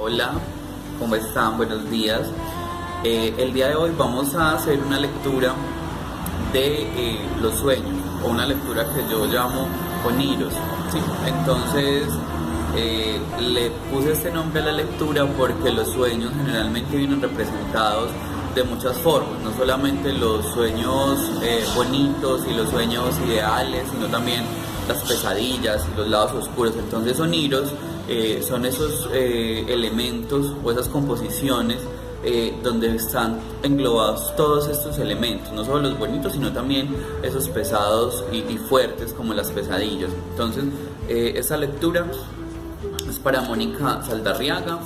Hola, ¿cómo están? Buenos días. El día de hoy vamos a hacer una lectura de los sueños, o una lectura que yo llamo Oniros, ¿sí? Entonces, le puse este nombre a la lectura porque los sueños generalmente vienen representados de muchas formas, no solamente los sueños bonitos y los sueños ideales, sino también las pesadillas y los lados oscuros. Entonces Oniros son esos elementos o esas composiciones donde están englobados todos estos elementos, no solo los bonitos, sino también esos pesados y fuertes como las pesadillas. Entonces, esta lectura es para Mónica Saldarriaga.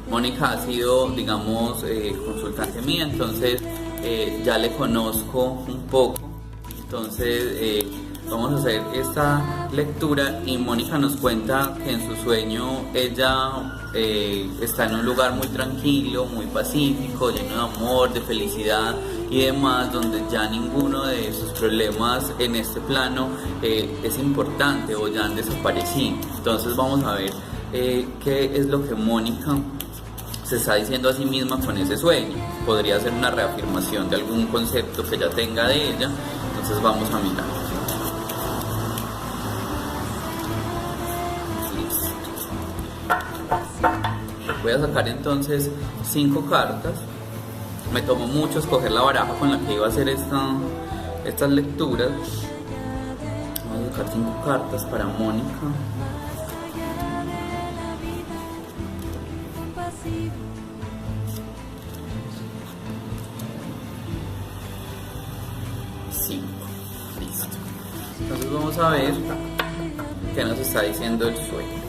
Mónica ha sido, digamos, consultante mía, entonces ya le conozco un poco. Entonces, vamos a hacer esta lectura y Mónica nos cuenta que en su sueño ella está en un lugar muy tranquilo, muy pacífico, lleno de amor, de felicidad y demás, donde ya ninguno de sus problemas en este plano es importante o ya han desaparecido. Entonces vamos a ver qué es lo que Mónica se está diciendo a sí misma con ese sueño. Podría ser una reafirmación de algún concepto que ya tenga de ella. Entonces vamos a mirar. Voy a sacar entonces 5 cartas. Me tomó mucho escoger la baraja con la que iba a hacer estas lecturas. Voy a sacar 5 cartas para Mónica. Listo. Entonces vamos a ver qué nos está diciendo el sueño.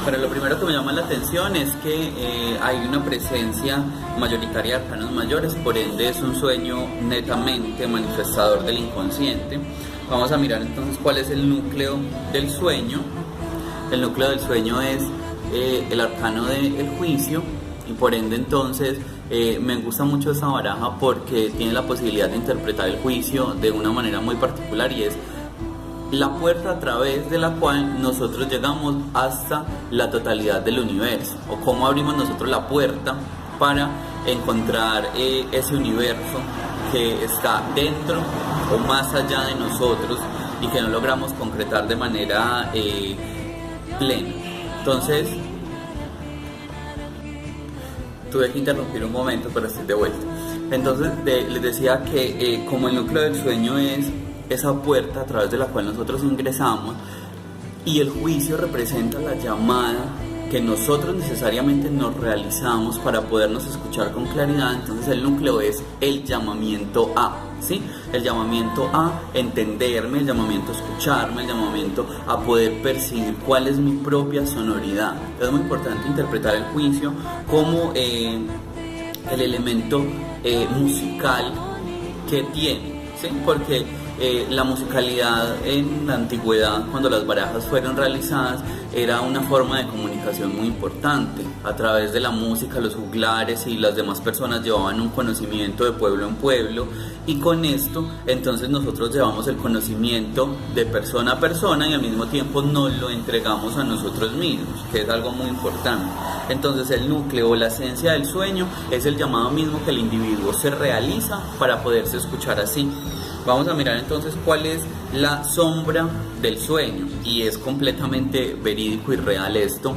Pero lo primero que me llama la atención es que hay una presencia mayoritaria de arcanos mayores, por ende es un sueño netamente manifestador del inconsciente. Vamos a mirar entonces cuál es el núcleo del sueño. El núcleo del sueño es el arcano del juicio, y por ende entonces me gusta mucho esta baraja porque tiene la posibilidad de interpretar el juicio de una manera muy particular, y es la puerta a través de la cual nosotros llegamos hasta la totalidad del universo, o cómo abrimos nosotros la puerta para encontrar ese universo que está dentro o más allá de nosotros y que no logramos concretar de manera plena. Entonces, tuve que interrumpir un momento, pero estoy de vuelta. Entonces, les decía que como el núcleo del sueño es esa puerta a través de la cual nosotros ingresamos, y el juicio representa la llamada que nosotros necesariamente nos realizamos para podernos escuchar con claridad. Entonces el núcleo es el llamamiento a, ¿sí? El llamamiento a entenderme, el llamamiento a escucharme, el llamamiento a poder percibir cuál es mi propia sonoridad. Es muy importante interpretar el juicio como el elemento musical que tiene, ¿sí? Porque la musicalidad en la antigüedad, cuando las barajas fueron realizadas, era una forma de comunicación muy importante. A través de la música, los juglares y las demás personas llevaban un conocimiento de pueblo en pueblo, y con esto entonces nosotros llevamos el conocimiento de persona a persona y al mismo tiempo nos lo entregamos a nosotros mismos, que es algo muy importante. Entonces el núcleo o la esencia del sueño es el llamado mismo que el individuo se realiza para poderse escuchar así. Vamos a mirar entonces cuál es la sombra del sueño, y es completamente verídico y real esto.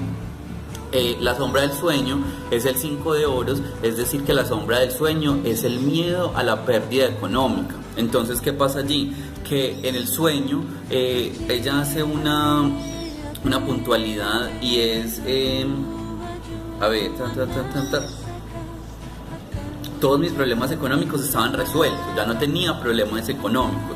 La sombra del sueño es el 5 de oros, es decir que la sombra del sueño es el miedo a la pérdida económica. Entonces, ¿qué pasa allí? Que en el sueño ella hace una puntualidad, y es todos mis problemas económicos estaban resueltos, ya no tenía problemas económicos.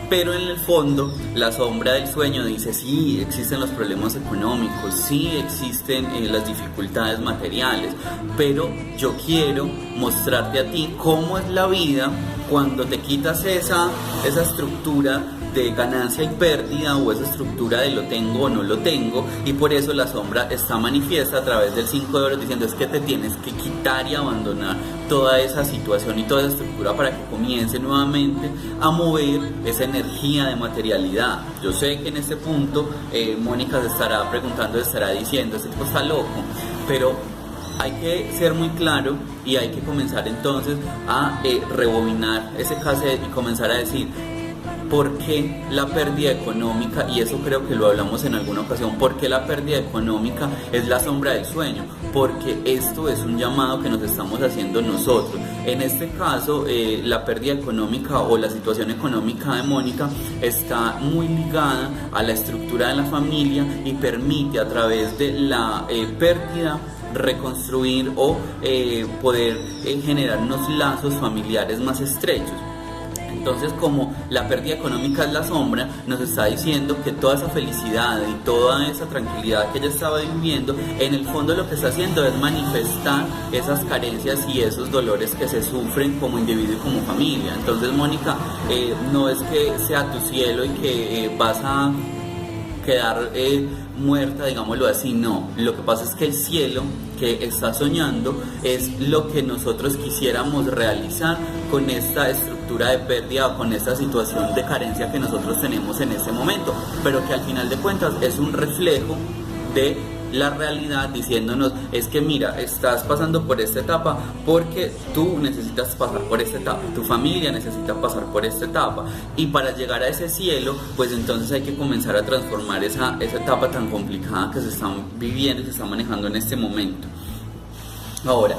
Pero en el fondo, la sombra del sueño dice: sí, existen los problemas económicos, sí existen las dificultades materiales, pero yo quiero mostrarte a ti cómo es la vida cuando te quitas esa estructura de ganancia y pérdida, o esa estructura de lo tengo o no lo tengo, y por eso la sombra está manifiesta a través del 5 de oros, diciendo es que te tienes que quitar y abandonar toda esa situación y toda esa estructura para que comience nuevamente a mover esa energía de materialidad. Yo sé que en este punto Mónica se estará preguntando, se estará diciendo, este tipo está loco, pero hay que ser muy claro y hay que comenzar entonces a rebobinar ese cassette y comenzar a decir ¿por qué la pérdida económica? Y eso creo que lo hablamos en alguna ocasión. ¿Por qué la pérdida económica es la sombra del sueño? Porque esto es un llamado que nos estamos haciendo nosotros. En este caso, la pérdida económica o la situación económica de Mónica está muy ligada a la estructura de la familia y permite a través de la pérdida reconstruir o poder generar unos lazos familiares más estrechos. Entonces, como la pérdida económica es la sombra, nos está diciendo que toda esa felicidad y toda esa tranquilidad que ella estaba viviendo, en el fondo lo que está haciendo es manifestar esas carencias y esos dolores que se sufren como individuo y como familia. Entonces, Mónica, no es que sea tu cielo y que vas a quedar muerta, digámoslo así, no. Lo que pasa es que el cielo que está soñando es lo que nosotros quisiéramos realizar con esta estructura de pérdida o con esta situación de carencia que nosotros tenemos en este momento, pero que al final de cuentas es un reflejo de la realidad diciéndonos es que mira, estás pasando por esta etapa porque tú necesitas pasar por esta etapa, tu familia necesita pasar por esta etapa, y para llegar a ese cielo pues entonces hay que comenzar a transformar esa etapa tan complicada que se está viviendo y se está manejando en este momento. Ahora,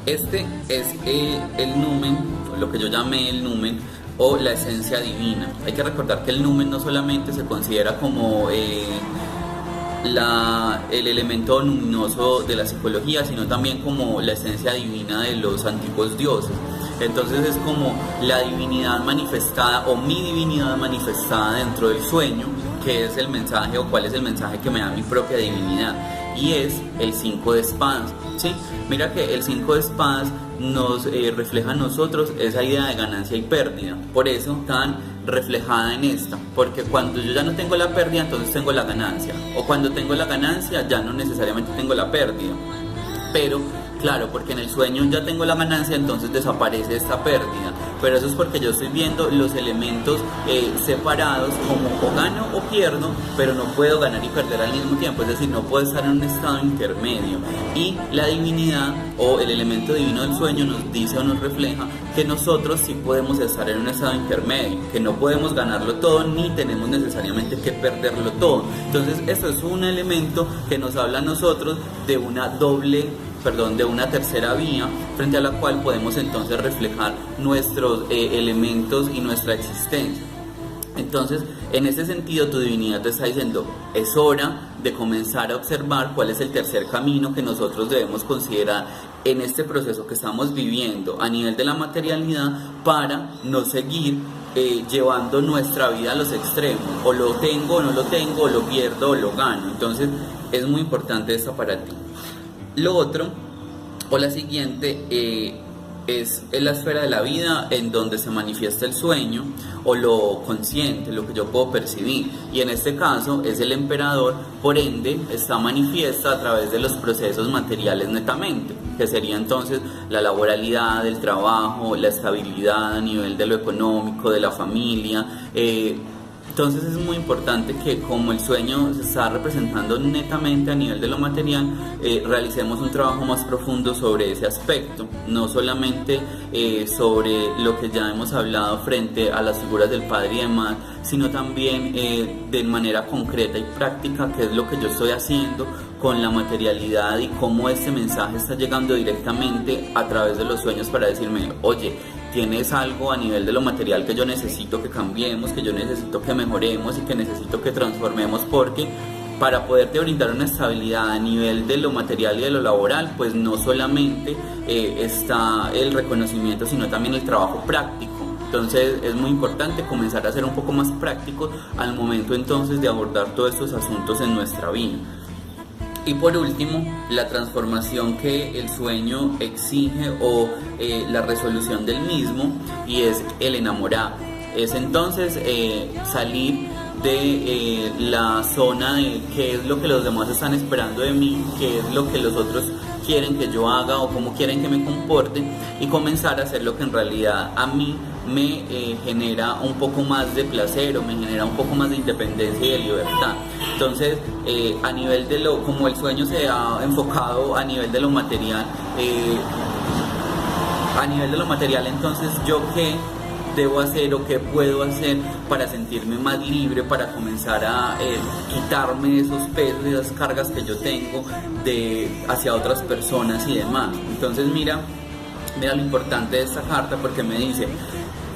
este es el numen, lo que yo llamé el numen o la esencia divina. Hay que recordar que el numen no solamente se considera como el elemento luminoso de la psicología, sino también como la esencia divina de los antiguos dioses. Entonces es como la divinidad manifestada o mi divinidad manifestada dentro del sueño, que es el mensaje o cuál es el mensaje que me da mi propia divinidad, y es el 5 de espadas, ¿sí? Mira que el 5 de espadas nos refleja a nosotros esa idea de ganancia y pérdida, por eso tan reflejada en esta, porque cuando yo ya no tengo la pérdida, entonces tengo la ganancia, o cuando tengo la ganancia ya no necesariamente tengo la pérdida, pero claro, porque en el sueño ya tengo la ganancia, entonces desaparece esta pérdida, pero eso es porque yo estoy viendo los elementos separados, como o gano o pierdo, pero no puedo ganar y perder al mismo tiempo, es decir, no puedo estar en un estado intermedio. Y la divinidad o el elemento divino del sueño nos dice o nos refleja que nosotros sí podemos estar en un estado intermedio, que no podemos ganarlo todo ni tenemos necesariamente que perderlo todo. Entonces esto es un elemento que nos habla a nosotros de de una tercera vía frente a la cual podemos entonces reflejar nuestros elementos y nuestra existencia. Entonces, en ese sentido, tu divinidad te está diciendo, es hora de comenzar a observar cuál es el tercer camino que nosotros debemos considerar en este proceso que estamos viviendo a nivel de la materialidad, para no seguir llevando nuestra vida a los extremos, o lo tengo o no lo tengo, o lo pierdo o lo gano. Entonces, es muy importante esto para ti. Lo otro, o la siguiente, es la esfera de la vida en donde se manifiesta el sueño o lo consciente, lo que yo puedo percibir, y en este caso es el emperador, por ende está manifiesta a través de los procesos materiales netamente, que sería entonces la laboralidad, el trabajo, la estabilidad a nivel de lo económico, de la familia. Entonces es muy importante que, como el sueño se está representando netamente a nivel de lo material, realicemos un trabajo más profundo sobre ese aspecto, no solamente sobre lo que ya hemos hablado frente a las figuras del padre y demás, sino también de manera concreta y práctica, qué es lo que yo estoy haciendo con la materialidad y cómo este mensaje está llegando directamente a través de los sueños para decirme, oye, tienes algo a nivel de lo material que yo necesito que cambiemos, que yo necesito que mejoremos y que necesito que transformemos, porque para poderte brindar una estabilidad a nivel de lo material y de lo laboral, pues no solamente está el reconocimiento, sino también el trabajo práctico. Entonces es muy importante comenzar a ser un poco más prácticos al momento entonces de abordar todos estos asuntos en nuestra vida. Y por último, la transformación que el sueño exige o la resolución del mismo, y es el enamorar. es entonces salir de la zona de qué es lo que los demás están esperando de mí, qué es lo que los otros quieren que yo haga o cómo quieren que me comporte, y comenzar a hacer lo que en realidad a mí me genera un poco más de placer o me genera un poco más de independencia y de libertad. Entonces, a nivel de como el sueño se ha enfocado a nivel de lo material, entonces yo qué debo hacer o qué puedo hacer para sentirme más libre, para comenzar a quitarme esos pesos y esas cargas que yo tengo hacia otras personas y demás. Entonces mira lo importante de esta carta, porque me dice,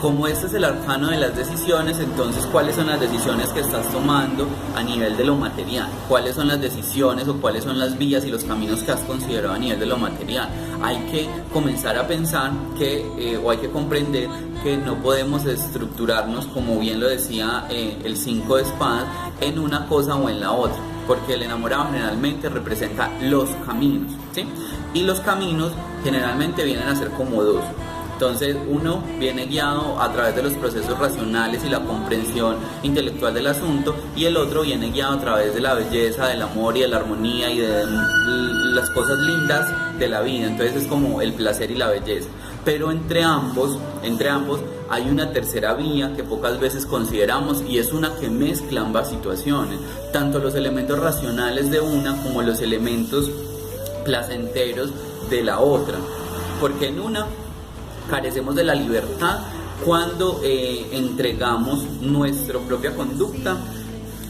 como este es el arcano de las decisiones, entonces ¿cuáles son las decisiones que estás tomando a nivel de lo material? ¿Cuáles son las decisiones o cuáles son las vías y los caminos que has considerado a nivel de lo material? Hay que comenzar a pensar o hay que comprender que no podemos estructurarnos, como bien lo decía el 5 de espadas, en una cosa o en la otra, porque el enamorado generalmente representa los caminos, ¿sí? Y los caminos generalmente vienen a ser como dos. Entonces uno viene guiado a través de los procesos racionales y la comprensión intelectual del asunto, y el otro viene guiado a través de la belleza, del amor y de la armonía y de las cosas lindas de la vida. Entonces es como el placer y la belleza. Pero entre ambos hay una tercera vía que pocas veces consideramos, y es una que mezcla ambas situaciones, tanto los elementos racionales de una como los elementos placenteros de la otra, porque en una carecemos de la libertad cuando entregamos nuestra propia conducta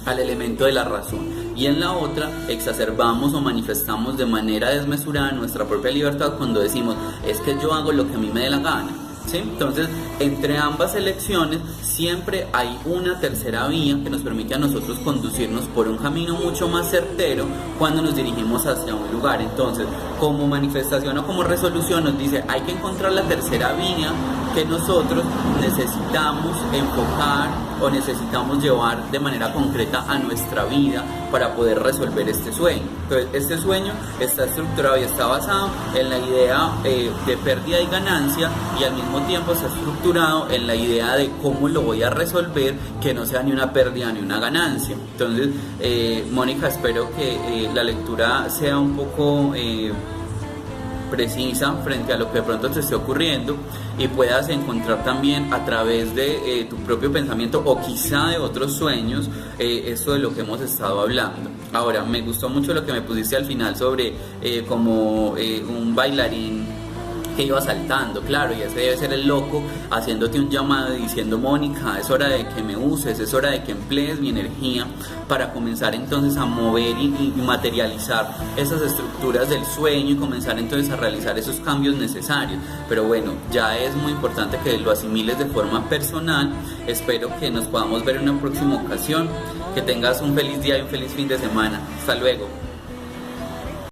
al elemento de la razón, y en la otra exacerbamos o manifestamos de manera desmesurada nuestra propia libertad cuando decimos, es que yo hago lo que a mí me dé la gana, ¿sí? Entonces, entre ambas elecciones siempre hay una tercera vía que nos permite a nosotros conducirnos por un camino mucho más certero cuando nos dirigimos hacia un lugar. Entonces, como manifestación o como resolución nos dice, hay que encontrar la tercera vía que nosotros necesitamos enfocar o necesitamos llevar de manera concreta a nuestra vida para poder resolver este sueño. Entonces, este sueño está estructurado y está basado en la idea de pérdida y ganancia, y al mismo tiempo está estructurado en la idea de cómo lo voy a resolver, que no sea ni una pérdida ni una ganancia. Entonces, Mónica, espero que la lectura sea un poco precisa frente a lo que de pronto te esté ocurriendo, y puedas encontrar también a través de tu propio pensamiento o quizá de otros sueños esto de lo que hemos estado hablando. Ahora, me gustó mucho lo que me pusiste al final sobre como un bailarín que iba saltando, claro, y ese debe ser el loco haciéndote un llamado y diciendo, Mónica, es hora de que me uses, es hora de que emplees mi energía para comenzar entonces a mover y materializar esas estructuras del sueño, y comenzar entonces a realizar esos cambios necesarios. Pero bueno, ya es muy importante que lo asimiles de forma personal. Espero que nos podamos ver en una próxima ocasión, que tengas un feliz día y un feliz fin de semana. Hasta luego.